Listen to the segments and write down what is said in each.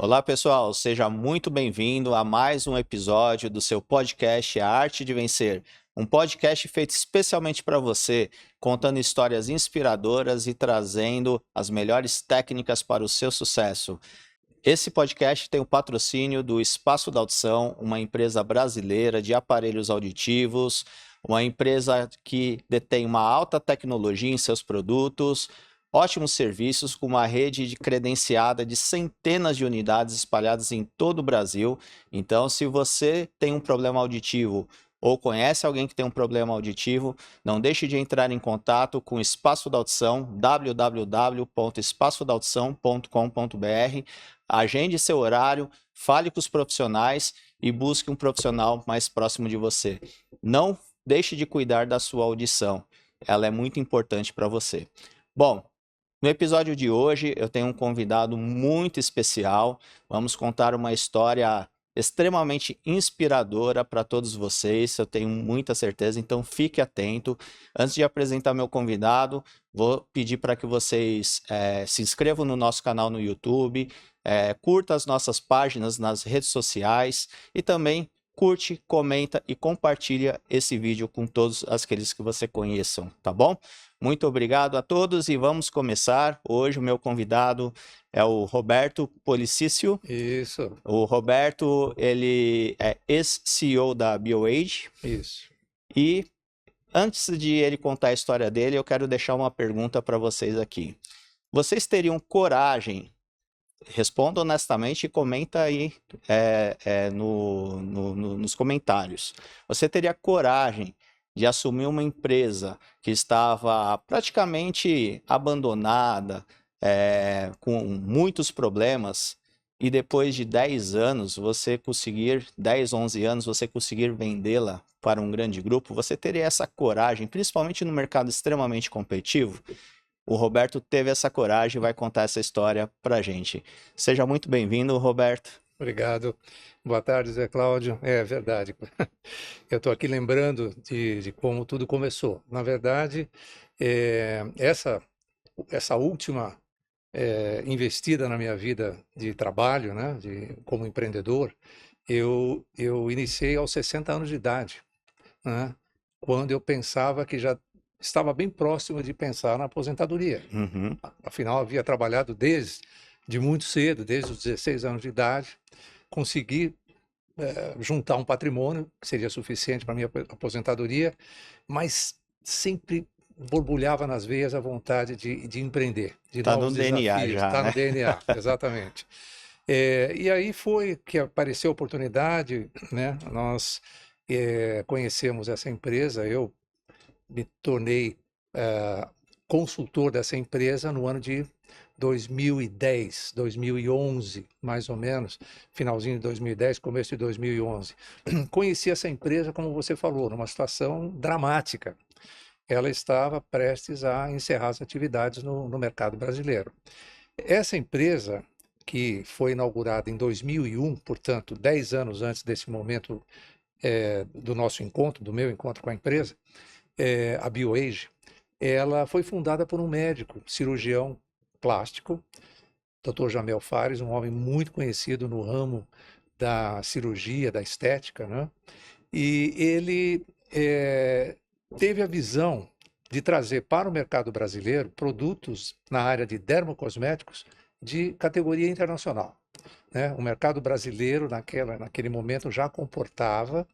Olá, pessoal, seja muito bem-vindo a mais um episódio do seu podcast A Arte de Vencer. Um podcast feito especialmente para você, contando histórias inspiradoras e trazendo as melhores técnicas para o seu sucesso. Esse podcast tem o patrocínio do Espaço da Audição, uma empresa brasileira de aparelhos auditivos, uma empresa que detém uma alta tecnologia em seus produtos, ótimos serviços com uma rede credenciada de centenas de unidades espalhadas em todo o Brasil. Então, se você tem um problema auditivo ou conhece alguém que tem um problema auditivo, não deixe de entrar em contato com o Espaço da Audição, www.espaçodaudição.com.br. Agende seu horário, fale com os profissionais e busque um profissional mais próximo de você. Não deixe de cuidar da sua audição, ela é muito importante para você. Bom, no episódio de hoje eu tenho um convidado muito especial. Vamos contar uma história extremamente inspiradora para todos vocês, eu tenho muita certeza, então fique atento. Antes de apresentar meu convidado, vou pedir para que vocês se inscrevam no nosso canal no YouTube, curta as nossas páginas nas redes sociais e também curte, comenta e compartilha esse vídeo com todos aqueles que você conheçam, tá bom? Muito obrigado a todos e vamos começar. Hoje o meu convidado é o Roberto Policício. Isso. O Roberto, ele é ex-CEO da BioAge. Isso. E antes de ele contar a história dele, eu quero deixar uma pergunta para vocês aqui. Vocês teriam coragem? Responda honestamente e comenta aí nos comentários. Você teria coragem de assumir uma empresa que estava praticamente abandonada, com muitos problemas, e depois de 10 anos, 11 anos, você conseguir vendê-la para um grande grupo? Você teria essa coragem, principalmente no mercado extremamente competitivo? O Roberto teve essa coragem e vai contar essa história para a gente. Seja muito bem-vindo, Roberto. Obrigado. Boa tarde, Zé Cláudio. É verdade. Eu estou aqui lembrando de como tudo começou. Na verdade, essa última investida na minha vida de trabalho, né, como empreendedor, eu iniciei aos 60 anos de idade, né, quando eu pensava que já estava bem próximo de pensar na aposentadoria. Uhum. Afinal, havia trabalhado de muito cedo, desde os 16 anos de idade, consegui juntar um patrimônio que seria suficiente para minha aposentadoria, mas sempre borbulhava nas veias a vontade de empreender, de Tá no novos DNA desafios. já, Está né? no DNA, exatamente. E aí foi que apareceu a oportunidade, né? Nós conhecemos essa empresa, eu me tornei consultor dessa empresa no ano de 2010, 2011, mais ou menos, finalzinho de 2010, começo de 2011. Conheci essa empresa, como você falou, numa situação dramática. Ela estava prestes a encerrar as atividades no mercado brasileiro. Essa empresa, que foi inaugurada em 2001, portanto, 10 anos antes desse momento do nosso encontro, do meu encontro com a empresa, a BioAge, ela foi fundada por um médico, cirurgião plástico, Dr. Jamel Fares, um homem muito conhecido no ramo da cirurgia, da estética, né? E ele teve a visão de trazer para o mercado brasileiro produtos na área de dermocosméticos de categoria internacional, né? O mercado brasileiro, naquele momento, já comportava,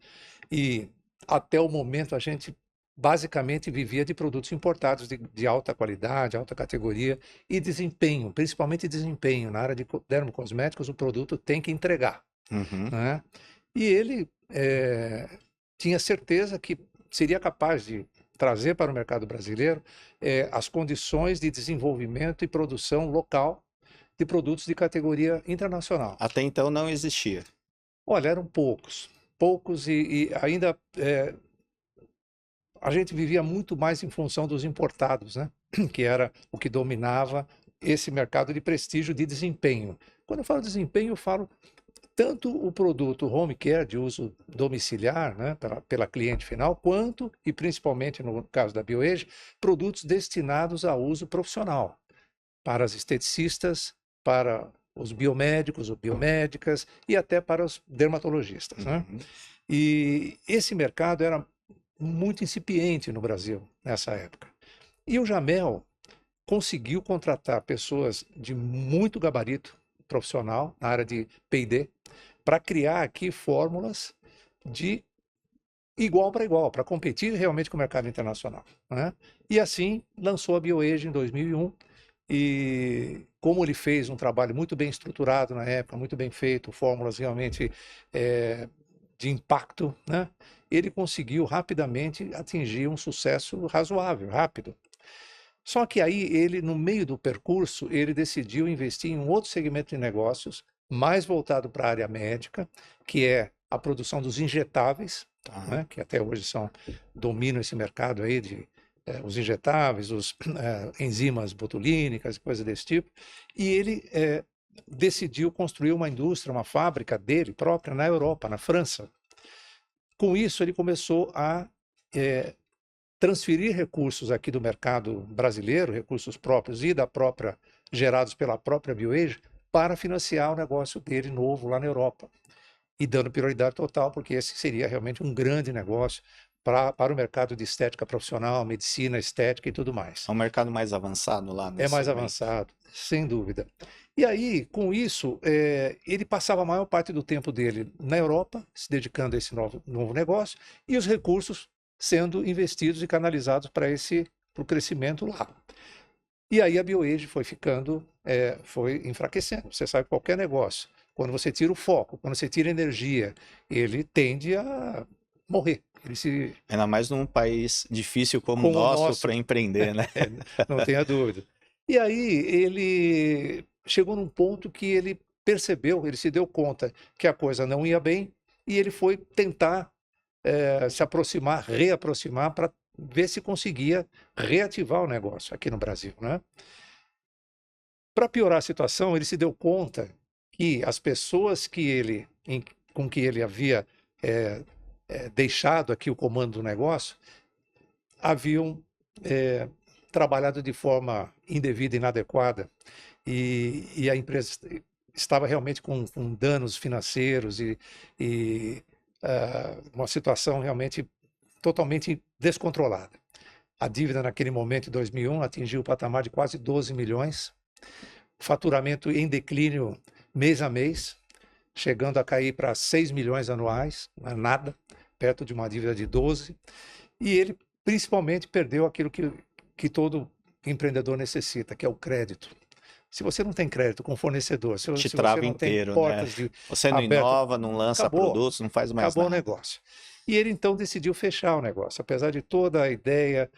e até o momento a gente basicamente vivia de produtos importados de alta qualidade, alta categoria e desempenho, principalmente desempenho. Na área de dermocosméticos, o produto tem que entregar, Uhum. né? E ele tinha certeza que seria capaz de trazer para o mercado brasileiro as condições de desenvolvimento e produção local de produtos de categoria internacional. Até então não existia. Olha, eram poucos e ainda a gente vivia muito mais em função dos importados, né? Que era o que dominava esse mercado de prestígio de desempenho. Quando eu falo desempenho, eu falo tanto o produto home care de uso domiciliar, né, pela cliente final, quanto, e principalmente no caso da BioAge, produtos destinados a uso profissional, para as esteticistas, para os biomédicos, ou biomédicas, e até para os dermatologistas, né? E esse mercado era muito incipiente no Brasil nessa época. E o Jamel conseguiu contratar pessoas de muito gabarito profissional na área de P&D para criar aqui fórmulas de igual para igual, para competir realmente com o mercado internacional, né? E assim lançou a BioAge em 2001. E como ele fez um trabalho muito bem estruturado na época, muito bem feito, fórmulas realmente de impacto, né? Ele conseguiu rapidamente atingir um sucesso razoável, rápido. Só que aí ele, no meio do percurso, ele decidiu investir em um outro segmento de negócios, mais voltado para a área médica, que é a produção dos injetáveis, né? Que até hoje dominam esse mercado aí de os injetáveis, os enzimas botulínicas, coisas desse tipo. E ele decidiu construir uma indústria, uma fábrica dele própria na Europa, na França. Com isso, ele começou a transferir recursos aqui do mercado brasileiro, recursos próprios e gerados pela própria BioAge, para financiar o negócio dele novo lá na Europa. E dando prioridade total, porque esse seria realmente um grande negócio para o mercado de estética profissional, medicina, estética e tudo mais. É um mercado mais avançado lá nesse É mais segmento. avançado, sem dúvida. E aí, com isso, ele passava a maior parte do tempo dele na Europa, se dedicando a esse novo negócio, e os recursos sendo investidos e canalizados para o crescimento lá. E aí a BioAge foi enfraquecendo. Você sabe, qualquer negócio, quando você tira o foco, quando você tira energia, ele tende a morrer. Ainda mais num país difícil como o nosso para empreender, né? Não tenha dúvida. E aí ele chegou num ponto que ele percebeu, ele se deu conta que a coisa não ia bem e ele foi tentar se aproximar, reaproximar para ver se conseguia reativar o negócio aqui no Brasil, né? Para piorar a situação, ele se deu conta que as pessoas com que ele havia deixado aqui o comando do negócio haviam trabalhado de forma indevida, inadequada, e a empresa estava realmente com danos financeiros e uma situação realmente totalmente descontrolada. A dívida naquele momento, em 2001, atingiu o patamar de quase 12 milhões, faturamento em declínio mês a mês, chegando a cair para 6 milhões anuais, não é nada, perto de uma dívida de 12, e ele principalmente perdeu aquilo que todo empreendedor necessita, que é o crédito. Se você não tem crédito com fornecedor, se você não inteiro, tem portas né? Você não inova, não lança produtos, não faz mais acabou nada. o negócio. E ele então decidiu fechar o negócio, apesar de toda a ideia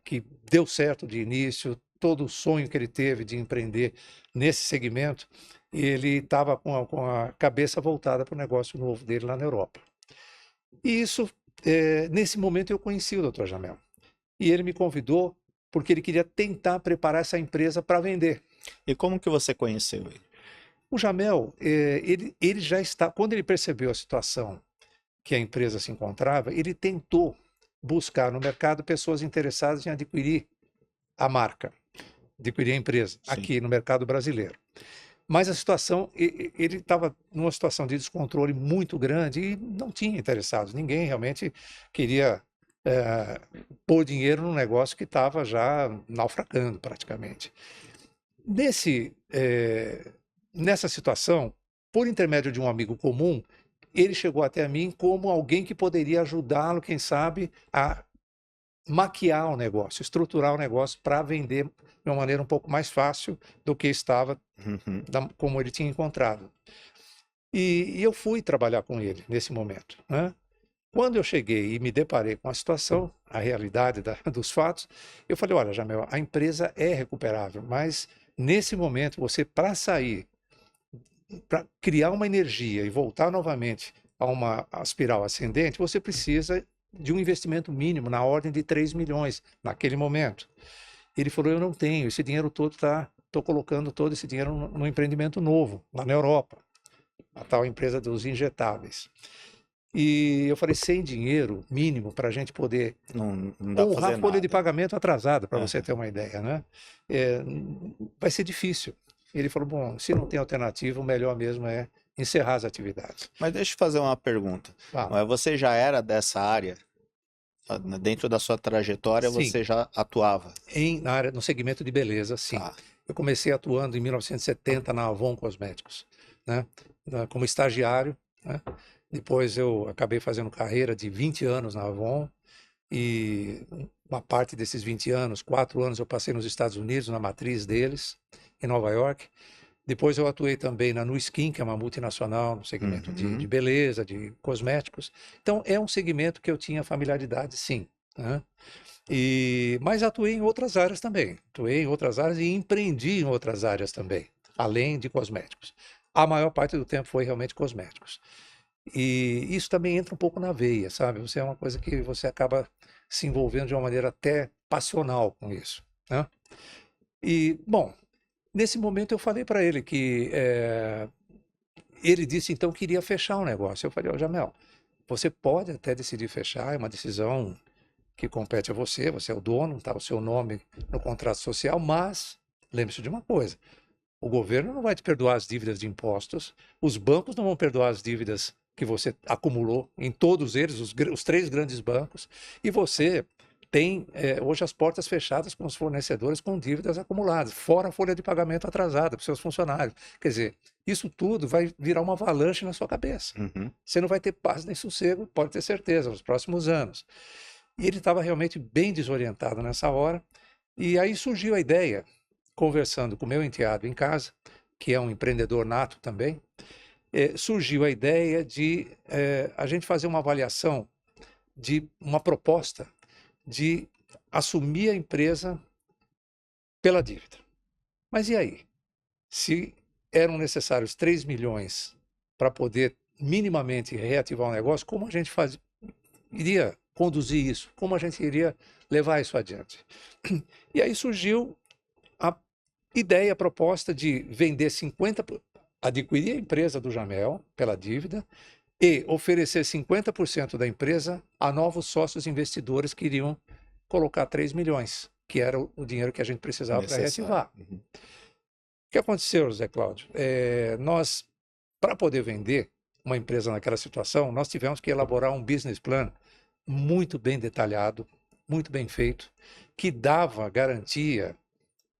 que deu certo de início, todo o sonho que ele teve de empreender nesse segmento, ele estava com a cabeça voltada para o negócio novo dele lá na Europa. E isso, nesse momento eu conheci o Dr. Jamel. E ele me convidou porque ele queria tentar preparar essa empresa para vender. E como que você conheceu ele? O Jamel, ele já está, quando ele percebeu a situação que a empresa se encontrava, ele tentou buscar no mercado pessoas interessadas em adquirir a marca, adquirir a empresa, Sim. aqui no mercado brasileiro. Mas a situação, ele estava numa situação de descontrole muito grande e não tinha interessados. Ninguém realmente queria pôr dinheiro num negócio que estava já naufragando praticamente. Nessa situação, por intermédio de um amigo comum, ele chegou até a mim como alguém que poderia ajudá-lo, quem sabe, a maquiar o negócio, estruturar o negócio para vender de uma maneira um pouco mais fácil do que estava, como ele tinha encontrado. E eu fui trabalhar com ele nesse momento, né? Quando eu cheguei e me deparei com a situação, a realidade dos fatos, eu falei, olha, Jamel, a empresa é recuperável, mas nesse momento, você, para sair, para criar uma energia e voltar novamente a uma espiral ascendente, você precisa de um investimento mínimo na ordem de 3 milhões naquele momento. Ele falou, eu não tenho, esse dinheiro todo estou colocando todo esse dinheiro no empreendimento novo, lá na Europa, a tal empresa dos injetáveis. E eu falei, sem dinheiro mínimo para a gente poder honrar a folha de pagamento atrasada, para você ter uma ideia, né? Vai ser difícil. Ele falou, bom, se não tem alternativa, o melhor mesmo é encerrar as atividades. Mas deixa eu fazer uma pergunta. Fala. Mas você já era dessa área? Dentro da sua trajetória, Sim, você já atuava? na área, no segmento de beleza, sim. Tá. Eu comecei atuando em 1970 na Avon Cosméticos, né? Como estagiário, né? Depois eu acabei fazendo carreira de 20 anos na Avon e uma parte desses 20 anos, 4 anos eu passei nos Estados Unidos, na matriz deles, em Nova York. Depois eu atuei também na Nu Skin, que é uma multinacional no segmento de beleza, de cosméticos. Então é um segmento que eu tinha familiaridade, sim, né? Mas atuei em outras áreas também. Atuei em outras áreas e empreendi em outras áreas também, além de cosméticos. A maior parte do tempo foi realmente cosméticos. E isso também entra um pouco na veia, sabe? Você é uma coisa que você acaba se envolvendo de uma maneira até passional com isso, né? E, bom, nesse momento eu falei para ele que ele disse então que iria fechar o negócio. Eu falei, ó, Jamel, você pode até decidir fechar, é uma decisão que compete a você, você é o dono, está o seu nome no contrato social, mas lembre-se de uma coisa, o governo não vai te perdoar as dívidas de impostos, os bancos não vão perdoar as dívidas que você acumulou em todos eles, os 3 grandes bancos, e você tem hoje as portas fechadas com os fornecedores com dívidas acumuladas, fora a folha de pagamento atrasada para os seus funcionários. Quer dizer, isso tudo vai virar uma avalanche na sua cabeça. Uhum. Você não vai ter paz nem sossego, pode ter certeza, nos próximos anos. E ele estava realmente bem desorientado nessa hora. E aí surgiu a ideia, conversando com meu enteado em casa, que é um empreendedor nato também, surgiu a ideia de a gente fazer uma avaliação de uma proposta de assumir a empresa pela dívida. Mas e aí? Se eram necessários 3 milhões para poder minimamente reativar o negócio, como a gente iria conduzir isso? Como a gente iria levar isso adiante? E aí surgiu a ideia, a proposta de vender 50%, adquirir a empresa do Jamel pela dívida e oferecer 50% da empresa a novos sócios investidores que iriam colocar 3 milhões, que era o dinheiro que a gente precisava para Necessário. reativar. Uhum. O que aconteceu, José Cláudio? Nós, para poder vender uma empresa naquela situação, nós tivemos que elaborar um business plan muito bem detalhado, muito bem feito, que dava garantia,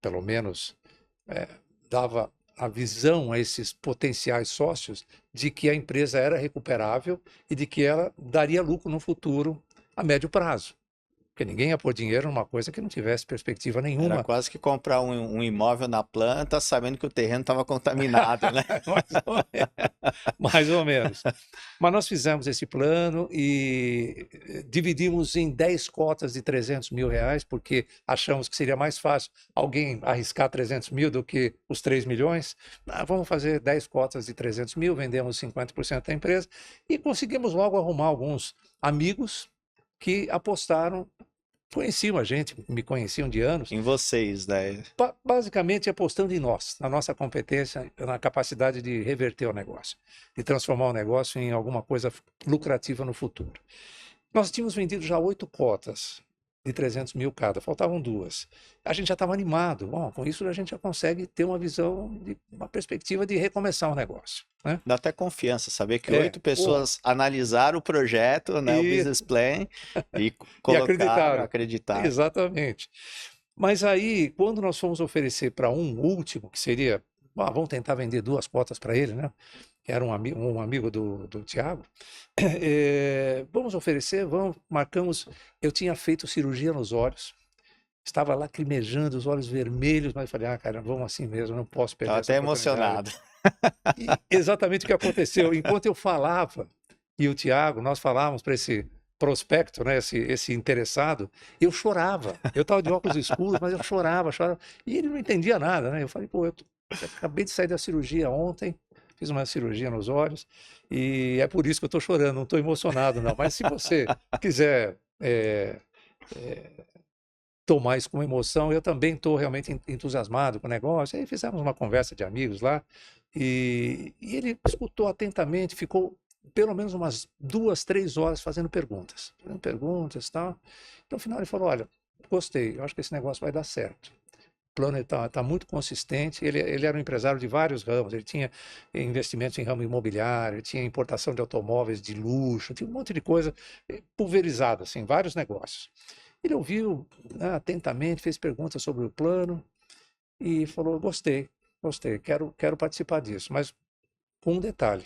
pelo menos dava a visão a esses potenciais sócios de que a empresa era recuperável e de que ela daria lucro no futuro a médio prazo. Porque ninguém ia pôr dinheiro numa coisa que não tivesse perspectiva Era nenhuma. quase que comprar um imóvel na planta, sabendo que o terreno estava contaminado, né? Mais ou menos. Mas nós fizemos esse plano e dividimos em 10 cotas de 300 mil reais, porque achamos que seria mais fácil alguém arriscar 300 mil do que os 3 milhões. Vamos fazer 10 cotas de 300 mil, vendemos 50% da empresa e conseguimos logo arrumar alguns amigos que apostaram, conheciam a gente, me conheciam de anos, Em vocês, né? basicamente apostando em nós, na nossa competência, na capacidade de reverter o negócio, de transformar o negócio em alguma coisa lucrativa no futuro. Nós tínhamos vendido já 8 cotas de 300 mil cada, faltavam 2. A gente já estava animado. Bom, com isso a gente já consegue ter uma visão, uma perspectiva de recomeçar o negócio, né? Dá até confiança saber que É, 8 pessoas analisaram o projeto, né, o E, business plan, e e colocaram, acreditaram. acreditaram. Exatamente. Mas aí, quando nós fomos oferecer para um último, que seria, vamos tentar vender 2 cotas para ele, né? Que era um amigo do Tiago. Vamos oferecer, marcamos. Eu tinha feito cirurgia nos olhos, estava lacrimejando, os olhos vermelhos, mas eu falei, cara, vamos assim mesmo, não posso perder Estava essa até oportunidade. emocionado. E exatamente o que aconteceu. Enquanto eu falava, e o Tiago, nós falávamos para esse prospecto, né, esse interessado, eu chorava. Eu estava de óculos escuros, mas eu chorava. E ele não entendia nada, né? Eu falei, pô, eu acabei de sair da cirurgia ontem, fiz uma cirurgia nos olhos, e é por isso que eu estou chorando, não estou emocionado, não. Mas se você quiser tomar isso com emoção, eu também estou realmente entusiasmado com o negócio. Aí fizemos uma conversa de amigos lá, e ele escutou atentamente, ficou pelo menos umas 2, 3 horas fazendo perguntas e tal. No final ele falou, olha, gostei, eu acho que esse negócio vai dar certo. plano está muito consistente. Ele era um empresário de vários ramos, ele tinha investimentos em ramo imobiliário, tinha importação de automóveis de luxo, tinha um monte de coisa pulverizada, assim, vários negócios. Ele ouviu, né, atentamente, fez perguntas sobre o plano e falou, gostei, quero participar disso, mas com um detalhe,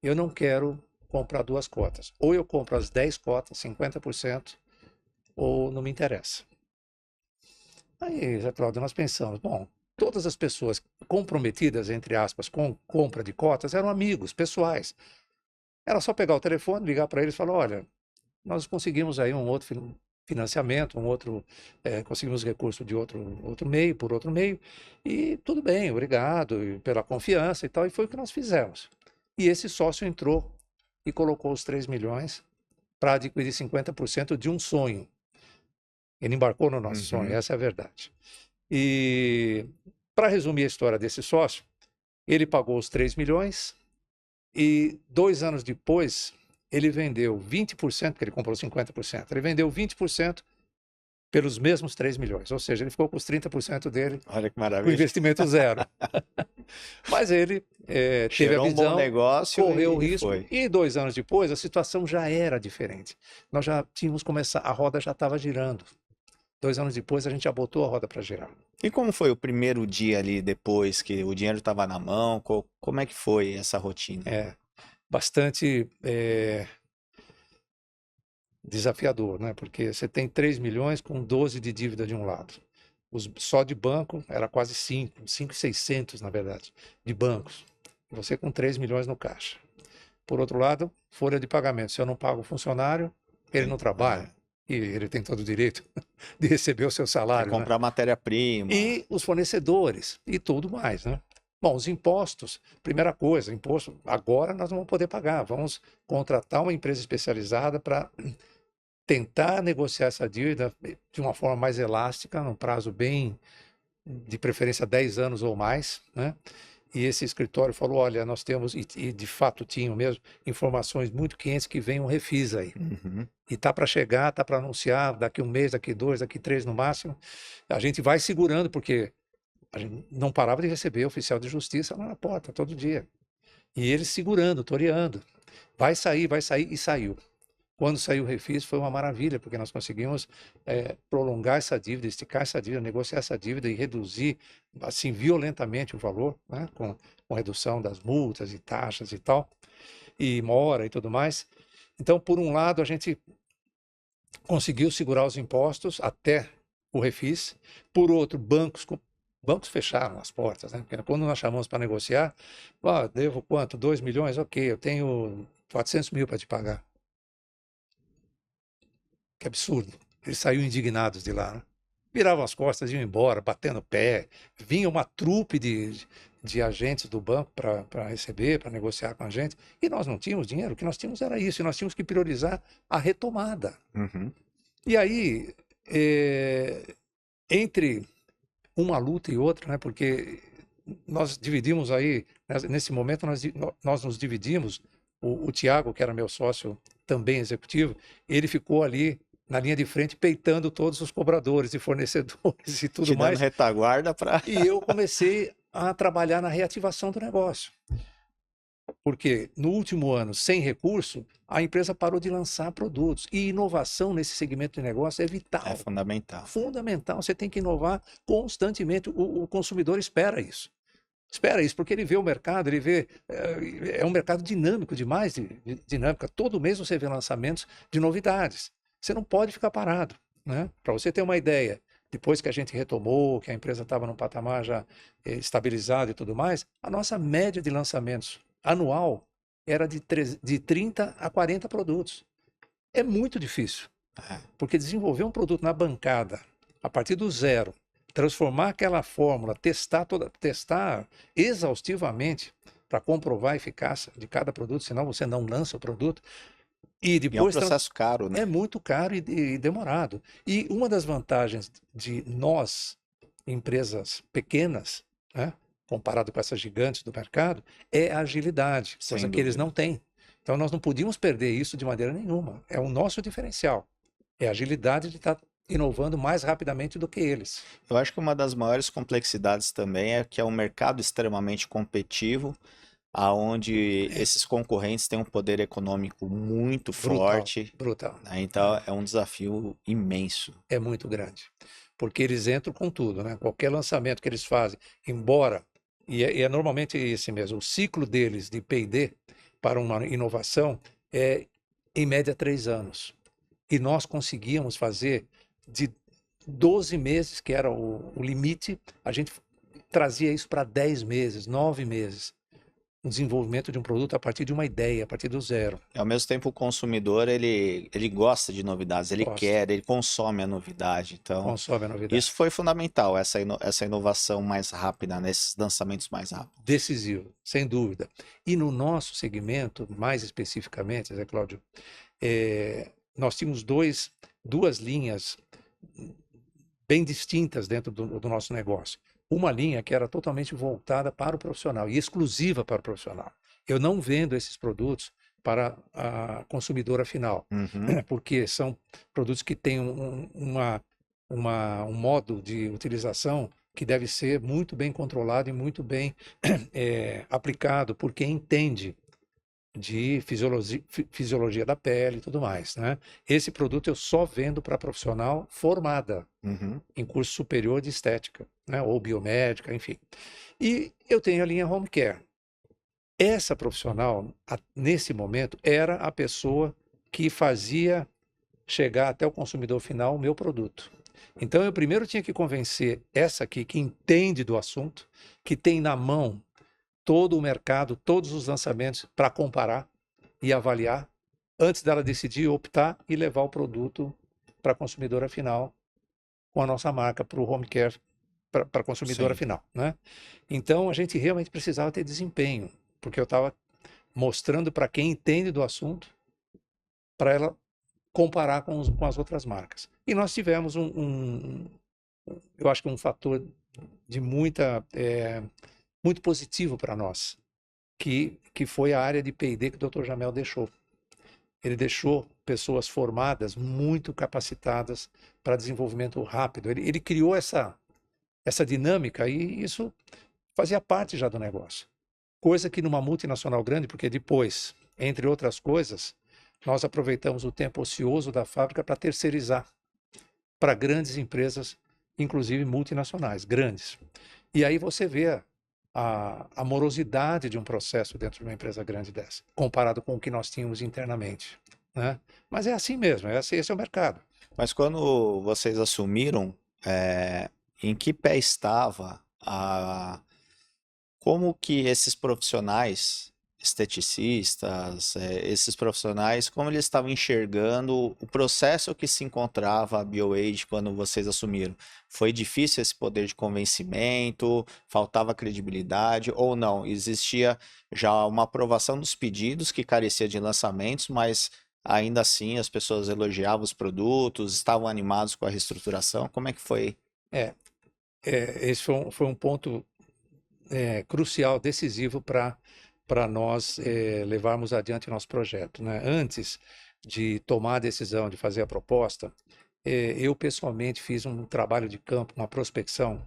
eu não quero comprar 2 cotas. Ou eu compro as 10 cotas, 50%, ou não me interessa. Aí, Zé Cláudio, nós pensamos, bom, todas as pessoas comprometidas, entre aspas, com compra de cotas eram amigos, pessoais. Era só pegar o telefone, ligar para eles e falar, olha, nós conseguimos aí um outro financiamento, conseguimos recurso de outro meio, por outro meio, e tudo bem, obrigado pela confiança e tal, e foi o que nós fizemos. E esse sócio entrou e colocou os 3 milhões para adquirir 50% de um sonho. Ele embarcou no nosso sonho, essa é a verdade. E, para resumir a história desse sócio, ele pagou os 3 milhões e 2 anos depois ele vendeu 20%, porque ele comprou 50%, ele vendeu 20% pelos mesmos 3 milhões, ou seja, ele ficou com os 30% dele. Olha que Com maravilha. investimento zero. Mas ele teve a Cheirou um bom visão, negócio correu o e risco, foi. e 2 anos depois a situação já era diferente. Nós já tínhamos começado, a roda já estava girando. 2 anos depois a gente já botou a roda para girar. E como foi o primeiro dia ali depois que o dinheiro estava na mão? Como é que foi essa rotina? Bastante desafiador, né? Porque você tem 3 milhões com 12 de dívida de um lado. Só de banco era quase 5.600, na verdade, de bancos. Você com 3 milhões no caixa. Por outro lado, folha de pagamento. Se eu não pago o funcionário, ele não trabalha. E ele tem todo o direito de receber o seu salário. Comprar matéria-prima. E os fornecedores e tudo mais, né? Bom, os impostos, primeira coisa, imposto, agora nós não vamos poder pagar. Vamos contratar uma empresa especializada para tentar negociar essa dívida de uma forma mais elástica, num prazo bem, de preferência 10 anos ou mais, né? E esse escritório falou, olha, nós temos, e de fato tinham mesmo, informações muito quentes que vem um refis aí. E tá para chegar, tá para anunciar, daqui 1 mês, daqui 2, daqui 3 no máximo. A gente vai segurando, porque a gente não parava de receber oficial de justiça lá na porta, todo dia. E eles segurando, toreando. Vai sair, e saiu. Quando saiu o refis foi uma maravilha, porque nós conseguimos prolongar essa dívida, esticar essa dívida, negociar essa dívida e reduzir, assim, violentamente o valor, né? Com redução das multas e taxas e tal, e mora e tudo mais. Então, por um lado, a gente conseguiu segurar os impostos até o refis. Por outro, bancos fecharam as portas, né? Porque quando nós chamamos para negociar, devo quanto? 2 milhões? Ok, eu tenho 400 mil para te pagar. Que absurdo. Eles saíram indignados de lá, né? Viravam as costas, iam embora, batendo o pé. Vinha uma trupe de agentes do banco para receber, para negociar com a gente. E nós não tínhamos dinheiro, o que nós tínhamos era isso. E nós tínhamos que priorizar a retomada. E aí, entre uma luta e outra, né? Porque nós dividimos aí, nesse momento nós nos dividimos. O Tiago, que era meu sócio também executivo, ele ficou ali na linha de frente, peitando todos os cobradores e fornecedores e tudo mais. Te dando retaguarda para... E eu comecei a trabalhar na reativação do negócio. Porque no último ano, sem recurso, a empresa parou de lançar produtos. E inovação nesse segmento de negócio é vital. É fundamental. Fundamental. Você tem que inovar constantemente. O consumidor espera isso. Espera isso, porque ele vê o mercado, ele vê... É um mercado dinâmico demais, dinâmica. Todo mês você vê lançamentos de novidades. Você não pode ficar parado, né? Para você ter uma ideia, depois que a gente retomou, que a empresa estava num patamar já estabilizado e tudo mais, a nossa média de lançamentos anual era de 30 a 40 produtos. É muito difícil, porque desenvolver um produto na bancada, a partir do zero, transformar aquela fórmula, testar exaustivamente para comprovar a eficácia de cada produto, senão você não lança o produto. E depois é um processo caro, né? É muito caro e demorado. E uma das vantagens de nós, empresas pequenas, né, comparado com essas gigantes do mercado, é a agilidade, coisa que eles não têm. Então nós não podíamos perder isso de maneira nenhuma. É o nosso diferencial. É a agilidade de estar inovando mais rapidamente do que eles. Eu acho que uma das maiores complexidades também é que é um mercado extremamente competitivo, aonde esses concorrentes têm um poder econômico muito Brutal, forte, brutal. né? Então é um desafio imenso. É muito grande. Porque eles entram com tudo, né? Qualquer lançamento que eles fazem, embora, e é normalmente esse mesmo, o ciclo deles de P&D para uma inovação é, em média, 3 anos. E nós conseguíamos fazer de 12 meses, que era o limite, a gente trazia isso para 10 meses, 9 meses. O desenvolvimento de um produto a partir de uma ideia, a partir do zero. E ao mesmo tempo o consumidor, ele gosta de novidades, ele Gosta, quer, ele consome a novidade. Então, consome a isso novidade. foi fundamental, essa inovação mais rápida, nesses lançamentos mais rápidos. Decisivo, sem dúvida. E no nosso segmento, mais especificamente, Zé Cláudio, nós tínhamos duas linhas bem distintas dentro do nosso negócio. Uma linha que era totalmente voltada para o profissional e exclusiva para o profissional. Eu não vendo esses produtos para a consumidora final, Uhum, porque são produtos que têm um modo de utilização que deve ser muito bem controlado e muito bem aplicado por quem entende de fisiologia da pele e tudo mais, né? Esse produto eu só vendo para profissional formada uhum. em curso superior de estética, né? Ou biomédica, enfim. E eu tenho a linha Home Care. Essa profissional, nesse momento, era a pessoa que fazia chegar até o consumidor final o meu produto. Então eu primeiro tinha que convencer essa aqui que entende do assunto, que tem na mão todo o mercado, todos os lançamentos para comparar e avaliar, antes dela decidir, optar e levar o produto para a consumidora final com a nossa marca, para o home care, para a consumidora Sim. final, né? Então a gente realmente precisava ter desempenho, porque eu estava mostrando para quem entende do assunto, para ela comparar com as outras marcas. E nós tivemos eu acho que um fator de muito positivo para nós, que foi a área de P&D que o Dr. Jamel deixou. Ele deixou pessoas formadas, muito capacitadas para desenvolvimento rápido. Ele criou essa dinâmica e isso fazia parte já do negócio. Coisa que numa multinacional grande, porque depois, entre outras coisas, nós aproveitamos o tempo ocioso da fábrica para terceirizar para grandes empresas, inclusive multinacionais, grandes. E aí você vê a morosidade de um processo dentro de uma empresa grande dessa, comparado com o que nós tínhamos internamente, né? Mas é assim mesmo, esse é o mercado. Mas quando vocês assumiram, é, em que pé estava como que esses profissionais, esteticistas, esses profissionais, como eles estavam enxergando o processo que se encontrava a BioAge quando vocês assumiram? Foi difícil esse poder de convencimento? Faltava credibilidade ou não? Existia já uma aprovação dos pedidos que carecia de lançamentos, mas ainda assim as pessoas elogiavam os produtos, estavam animados com a reestruturação? Como é que foi? É, esse foi um ponto crucial, decisivo para nós levarmos adiante o nosso projeto, né? Antes de tomar a decisão de fazer a proposta, eu pessoalmente fiz um trabalho de campo, uma prospecção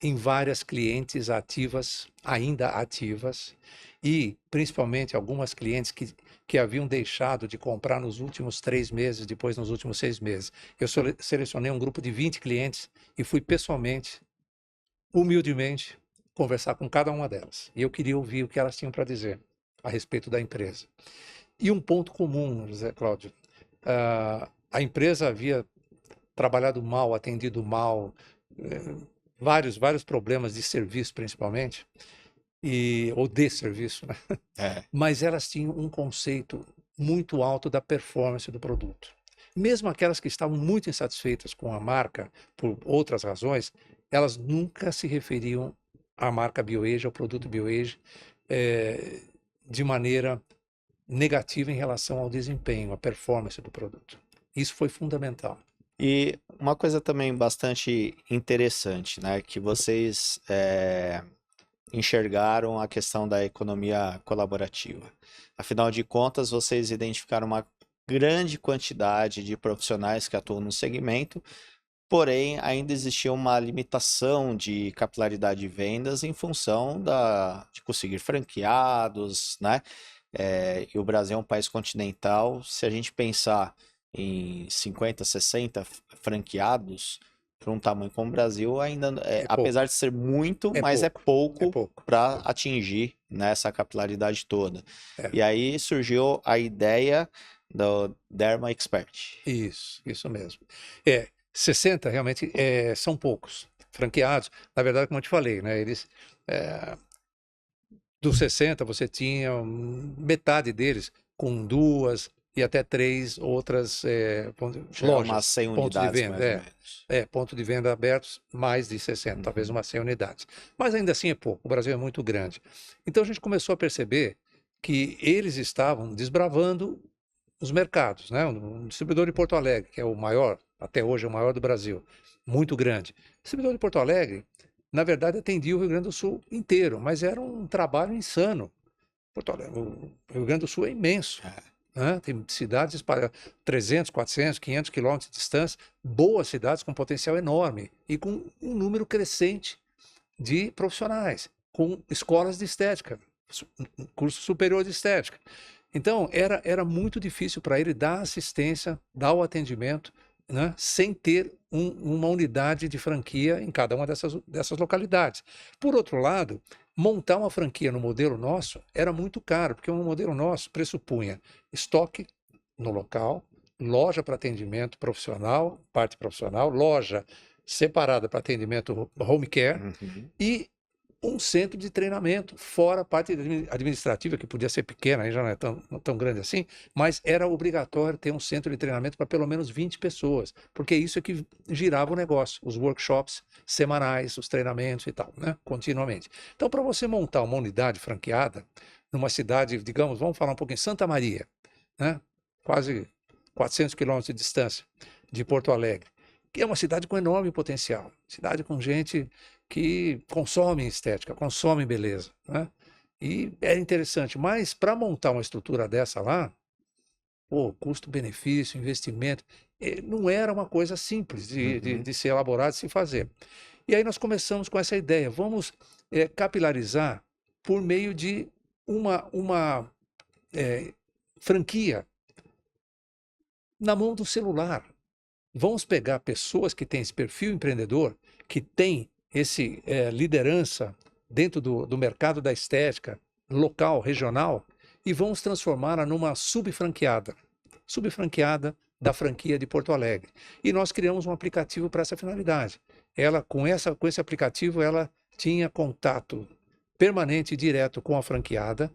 em várias clientes ativas, ainda ativas, e principalmente algumas clientes que haviam deixado de comprar nos últimos 3 meses, depois nos últimos 6 meses. Eu selecionei um grupo de 20 clientes e fui pessoalmente, humildemente, conversar com cada uma delas. E eu queria ouvir o que elas tinham para dizer a respeito da empresa. E um ponto comum, José Cláudio, a empresa havia trabalhado mal, atendido mal, vários problemas de serviço principalmente, ou de serviço, né? É, Mas elas tinham um conceito muito alto da performance do produto. Mesmo aquelas que estavam muito insatisfeitas com a marca, por outras razões, elas nunca se referiam à marca BioAge, ao produto BioAge, de maneira negativa em relação ao desempenho, à performance do produto. Isso foi fundamental. e uma coisa também bastante interessante, né, que vocês enxergaram a questão da economia colaborativa. Afinal de contas, vocês identificaram grande quantidade de profissionais que atuam no segmento, porém ainda existia uma limitação de capilaridade de vendas em função de conseguir franqueados, né? E o Brasil é um país continental. Se a gente pensar em 50, 60 franqueados para um tamanho como o Brasil, ainda É pouco, apesar de ser muito, é mas é pouco, é pouco pouco. para atingir, né, essa capilaridade toda. É, E aí surgiu a ideia do Derma Expert. isso mesmo. 60 realmente são poucos franqueados. Na verdade, como eu te falei, né, eles, é, dos 60 você tinha metade deles com 2 e até 3 outras Chega a umas lojas, 100 pontos de unidades, venda, mais ou menos. ponto de venda abertos, mais de 60, talvez Uhum. umas 100 unidades. Mas ainda assim é pouco, o Brasil é muito grande. Então a gente começou a perceber que eles estavam desbravando os mercados, né? Um distribuidor de Porto Alegre, que é o maior, até hoje é o maior do Brasil, muito grande. O distribuidor de Porto Alegre, na verdade, atendia o Rio Grande do Sul inteiro, mas era um trabalho insano. Porto Alegre, o Rio Grande do Sul é imenso, É. né? Tem cidades espalhadas 300, 400, 500 quilômetros de distância, boas cidades com potencial enorme e com um número crescente de profissionais, com escolas de estética, curso superior de estética. Então, era muito difícil para ele dar assistência, dar o atendimento, né, sem ter uma unidade de franquia em cada uma dessas localidades. Por outro lado, montar uma franquia no modelo nosso era muito caro, porque um modelo nosso pressupunha estoque no local, loja para atendimento profissional, parte profissional, loja separada para atendimento home care Uhum. e um centro de treinamento, fora a parte administrativa, que podia ser pequena, aí já não é tão grande assim, mas era obrigatório ter um centro de treinamento para pelo menos 20 pessoas, porque isso é que girava o negócio, os workshops semanais, os treinamentos e tal, né, continuamente. Então, para você montar uma unidade franqueada, numa cidade, digamos, vamos falar um pouquinho, Santa Maria, né, quase 400 quilômetros de distância de Porto Alegre, que é uma cidade com enorme potencial, cidade com gente que consomem estética, consomem beleza, né? E é interessante, mas para montar uma estrutura dessa lá, pô, custo-benefício, investimento, não era uma coisa simples Uhum. de ser elaborado, de se fazer. E aí nós começamos com essa ideia, vamos capilarizar por meio de uma franquia na mão do celular. Vamos pegar pessoas que têm esse perfil empreendedor, que têm esse liderança dentro do mercado da estética local, regional, e vamos transformá-la numa subfranqueada da franquia de Porto Alegre. E nós criamos um aplicativo para essa finalidade. Ela, com esse aplicativo, ela tinha contato permanente e direto com a franqueada,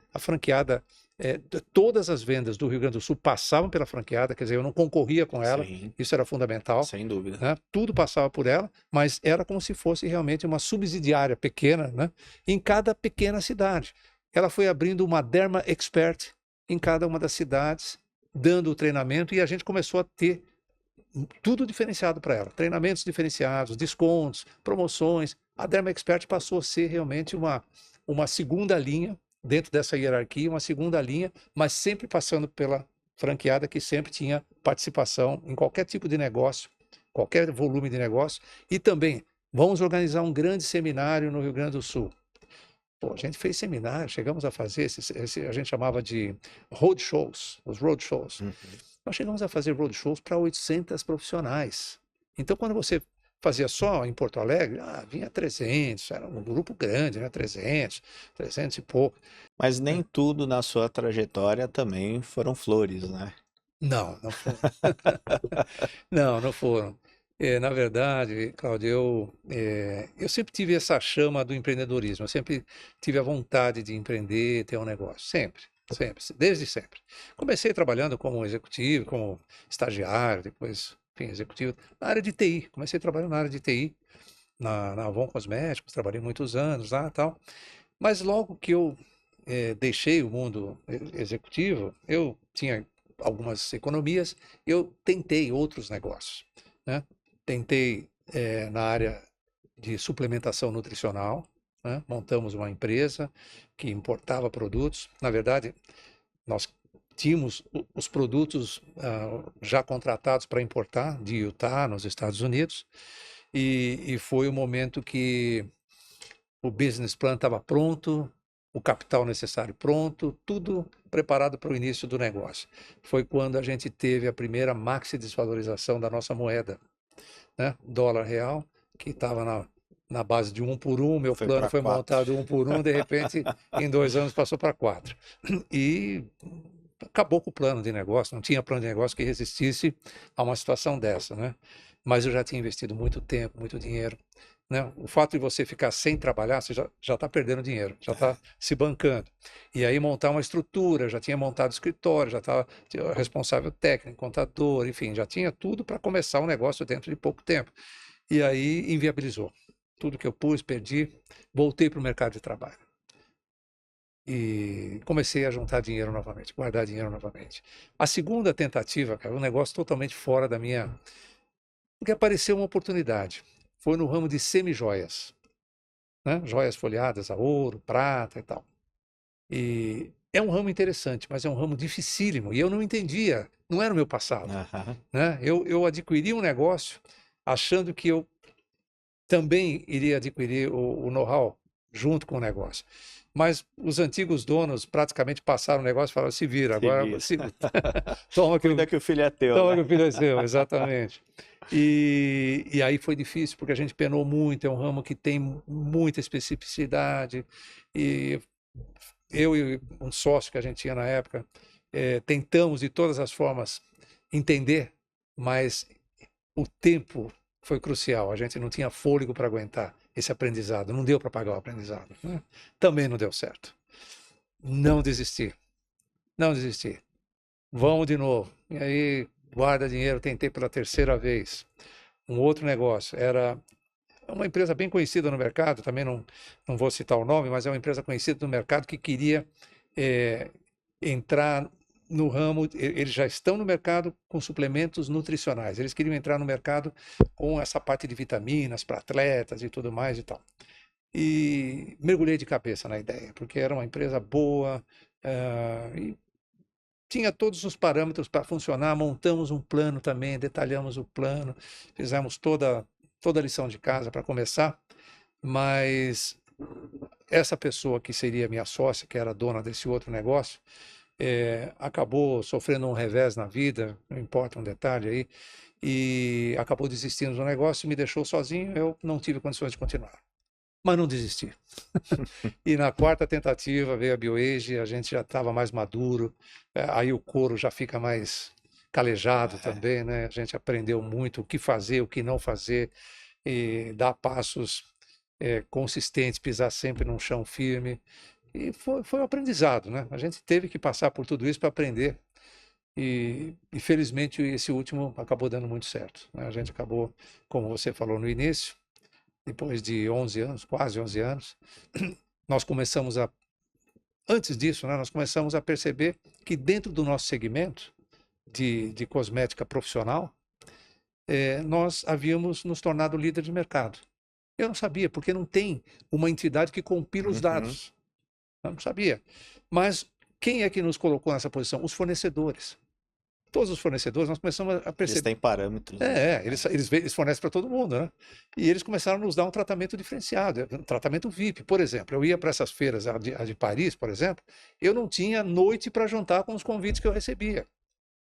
todas as vendas do Rio Grande do Sul passavam pela franqueada, quer dizer, eu não concorria com ela, Sim, isso era fundamental, sem dúvida. né? Tudo passava por ela, mas era como se fosse realmente uma subsidiária pequena, né? Em cada pequena cidade. Ela foi abrindo uma Derma Expert em cada uma das cidades, dando o treinamento, e a gente começou a ter tudo diferenciado para ela. Treinamentos diferenciados, descontos, promoções. A Derma Expert passou a ser realmente uma segunda linha dentro dessa hierarquia, uma segunda linha, mas sempre passando pela franqueada que sempre tinha participação em qualquer tipo de negócio, qualquer volume de negócio. E também vamos organizar um grande seminário no Rio Grande do Sul. Pô, a gente fez seminário, chegamos a fazer, a gente chamava de roadshows, os roadshows. Uhum. Nós chegamos a fazer roadshows para 800 profissionais. Então, quando você fazia só em Porto Alegre, vinha 300, era um grupo grande, né? 300 e pouco. Mas nem tudo na sua trajetória também foram flores, né? Não, não foram. Não, não foram. Na verdade, Cláudio, eu sempre tive essa chama do empreendedorismo, eu sempre tive a vontade de empreender, ter um negócio, sempre, sempre, desde sempre. Comecei trabalhando como executivo, como estagiário, depois, enfim, executivo, na área de TI. Comecei trabalhando na área de TI, na Avon Cosméticos, trabalhei muitos anos lá e tal. Mas logo que eu deixei o mundo executivo, eu tinha algumas economias, eu tentei outros negócios, né? Tentei na área de suplementação nutricional, né? Montamos uma empresa que importava produtos. Na verdade, nós tínhamos os produtos já contratados para importar de Utah, nos Estados Unidos, e foi o momento que o business plan estava pronto, o capital necessário pronto, tudo preparado para o início do negócio. Foi quando a gente teve a primeira maxi desvalorização da nossa moeda, né? Dólar real, que estava na base de 1 por 1, meu Foi plano pra foi 4. montado 1 por 1, de repente, em 2 anos passou para 4. E acabou com o plano de negócio, não tinha plano de negócio que resistisse a uma situação dessa, né? Mas eu já tinha investido muito tempo, muito dinheiro, né? O fato de você ficar sem trabalhar, você já está perdendo dinheiro, já está se bancando. E aí montar uma estrutura, já tinha montado escritório, já estava responsável técnico, contador, enfim, já tinha tudo para começar o negócio dentro de pouco tempo. E aí inviabilizou. Tudo que eu pus, perdi, voltei para o mercado de trabalho. E comecei a juntar dinheiro novamente, guardar dinheiro novamente. A segunda tentativa, cara, um negócio totalmente fora da minha... Porque apareceu uma oportunidade. Foi no ramo de semijoias, né? Joias folheadas a ouro, prata e tal. E é um ramo interessante, mas é um ramo dificílimo. E eu não entendia, não era o meu passado, né? Eu adquiri um negócio achando que eu também iria adquirir o know-how junto com o negócio. Mas os antigos donos praticamente passaram o negócio e falaram, se vira, agora toma que Cuida que o filho é teu, toma né? que o filho é seu, exatamente. E aí foi difícil, porque a gente penou muito, é um ramo que tem muita especificidade, e eu e um sócio que a gente tinha na época, tentamos de todas as formas entender, mas o tempo foi crucial, a gente não tinha fôlego para aguentar esse aprendizado, não deu para pagar o aprendizado, né? Também não deu certo. Não desisti, não desisti. Vamos de novo. E aí, guarda dinheiro, tentei pela terceira vez. Um outro negócio, era uma empresa bem conhecida no mercado, também não vou citar o nome, mas é uma empresa conhecida no mercado que queria entrar no ramo, eles já estão no mercado com suplementos nutricionais, eles queriam entrar no mercado com essa parte de vitaminas para atletas e tudo mais e tal. E mergulhei de cabeça na ideia, porque era uma empresa boa, e tinha todos os parâmetros para funcionar, montamos um plano também, detalhamos o plano, fizemos toda a lição de casa para começar, mas essa pessoa que seria minha sócia, que era dona desse outro negócio, acabou sofrendo um revés na vida, não importa um detalhe aí, e acabou desistindo do negócio, me deixou sozinho, eu não tive condições de continuar. Mas não desisti. E na quarta tentativa veio a BioAge, a gente já estava mais maduro, aí o couro já fica mais calejado também, né? A gente aprendeu muito o que fazer, o que não fazer, e dar passos consistentes, pisar sempre num chão firme. E foi um aprendizado, né? A gente teve que passar por tudo isso para aprender. E felizmente esse último acabou dando muito certo, né? A gente acabou, como você falou no início, depois de 11 anos, quase 11 anos, nós começamos antes disso, né, nós começamos a perceber que dentro do nosso segmento de cosmética profissional, nós havíamos nos tornado líder de mercado. Eu não sabia, porque não tem uma entidade que compila os dados. Eu não sabia. Mas quem é que nos colocou nessa posição? Os fornecedores. Todos os fornecedores, nós começamos a perceber. Eles têm parâmetros. Né? Eles fornecem para todo mundo, né? E eles começaram a nos dar um tratamento diferenciado, um tratamento VIP. Por exemplo, eu ia para essas feiras, a de Paris, por exemplo, eu não tinha noite para jantar com os convites que eu recebia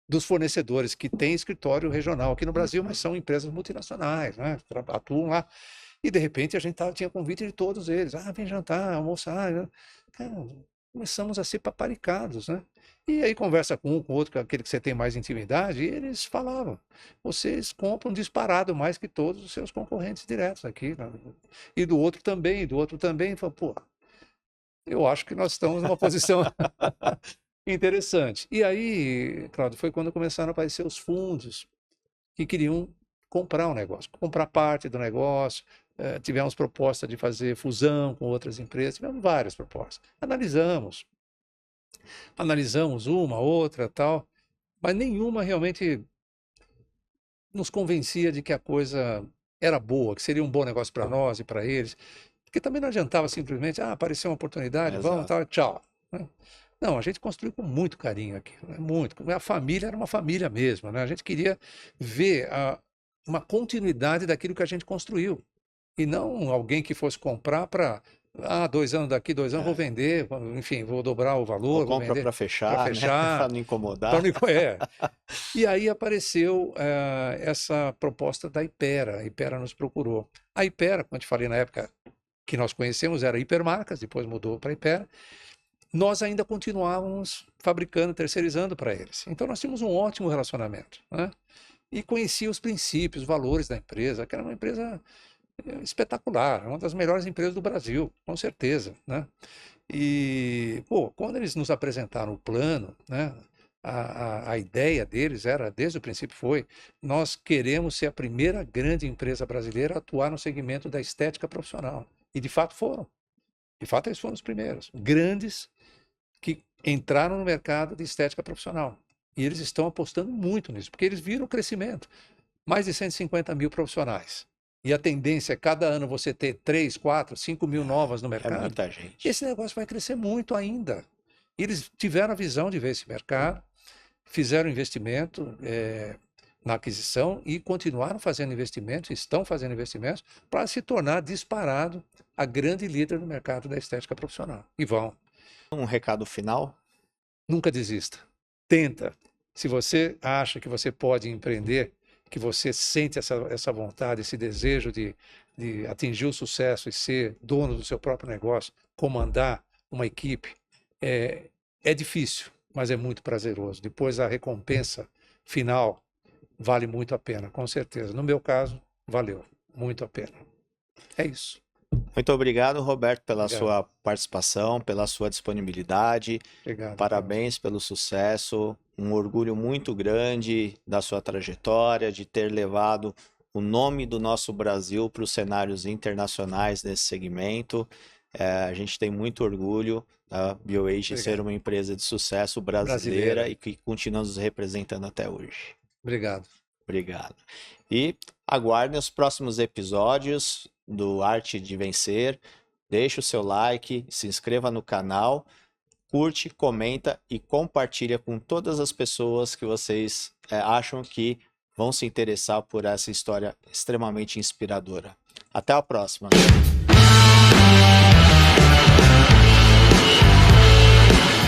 dos fornecedores que têm escritório regional aqui no Brasil, mas são empresas multinacionais, né? Atuam lá. E, de repente, a gente tinha convite de todos eles. Ah, vem jantar, almoçar. Né? Cara, começamos a ser paparicados, né? E aí conversa com um, com o outro, aquele que você tem mais intimidade, e eles falavam, vocês compram disparado mais que todos os seus concorrentes diretos aqui. Né? E do outro também, Fala, pô, eu acho que nós estamos numa posição interessante. E aí, Claudio, foi quando começaram a aparecer os fundos que queriam comprar o negócio, comprar parte do negócio. Tivemos proposta de fazer fusão com outras empresas, tivemos várias propostas. Analisamos uma, outra, tal, mas nenhuma realmente nos convencia de que a coisa era boa, que seria um bom negócio para nós e para eles, porque também não adiantava simplesmente, apareceu uma oportunidade, vamos, tal, tchau. Né? Não, a gente construiu com muito carinho aqui, né? Muito. A família era uma família mesmo, né? A gente queria ver uma continuidade daquilo que a gente construiu. E não alguém que fosse comprar para, 2 anos daqui, 2 anos vou É. vender, enfim, vou dobrar o Ou valor, vou compra vender para para fechar, né? Para fechar, não para incomodar. não. E aí apareceu essa proposta da Ipera. A Ipera nos procurou. A Ipera, como eu te falei na época que nós conhecemos, era Hipermarcas, depois mudou para Ipera. Nós ainda continuávamos fabricando, terceirizando para eles. Então nós tínhamos um ótimo relacionamento, né? E conhecia os princípios, os valores da empresa, que era uma empresa espetacular, uma das melhores empresas do Brasil, com certeza, né? E, pô, quando eles nos apresentaram o plano, né? A ideia deles era, desde o princípio foi, nós queremos ser a primeira grande empresa brasileira a atuar no segmento da estética profissional. E de fato foram. De fato eles foram os primeiros. Grandes que entraram no mercado de estética profissional. E eles estão apostando muito nisso, porque eles viram o crescimento. Mais de 150 mil profissionais. E a tendência é cada ano você ter 3, 4, 5 mil novas no É mercado. muita gente. Esse negócio vai crescer muito ainda. E eles tiveram a visão de ver esse mercado, fizeram investimento na aquisição e continuaram fazendo investimentos, estão fazendo investimentos, para se tornar disparado a grande líder no mercado da estética profissional. E vão. Um recado final? Nunca desista. Tenta. Se você acha que você pode empreender, que você sente essa vontade, esse desejo de atingir o sucesso e ser dono do seu próprio negócio, comandar uma equipe, é difícil, mas é muito prazeroso. Depois a recompensa final vale muito a pena, com certeza. No meu caso, valeu muito a pena. É isso. Muito obrigado, Roberto, pela Obrigado. sua participação, pela sua disponibilidade. Obrigado. Parabéns pelo sucesso. Um orgulho muito grande da sua trajetória, de ter levado o nome do nosso Brasil para os cenários internacionais nesse segmento. A gente tem muito orgulho da BioAge ser uma empresa de sucesso brasileira e que continua nos representando até hoje. Obrigado. Obrigado. E aguardem os próximos episódios do Arte de Vencer. Deixe o seu like, se inscreva no canal, curte, comenta e compartilha com todas as pessoas que vocês acham que vão se interessar por essa história extremamente inspiradora. Até a próxima.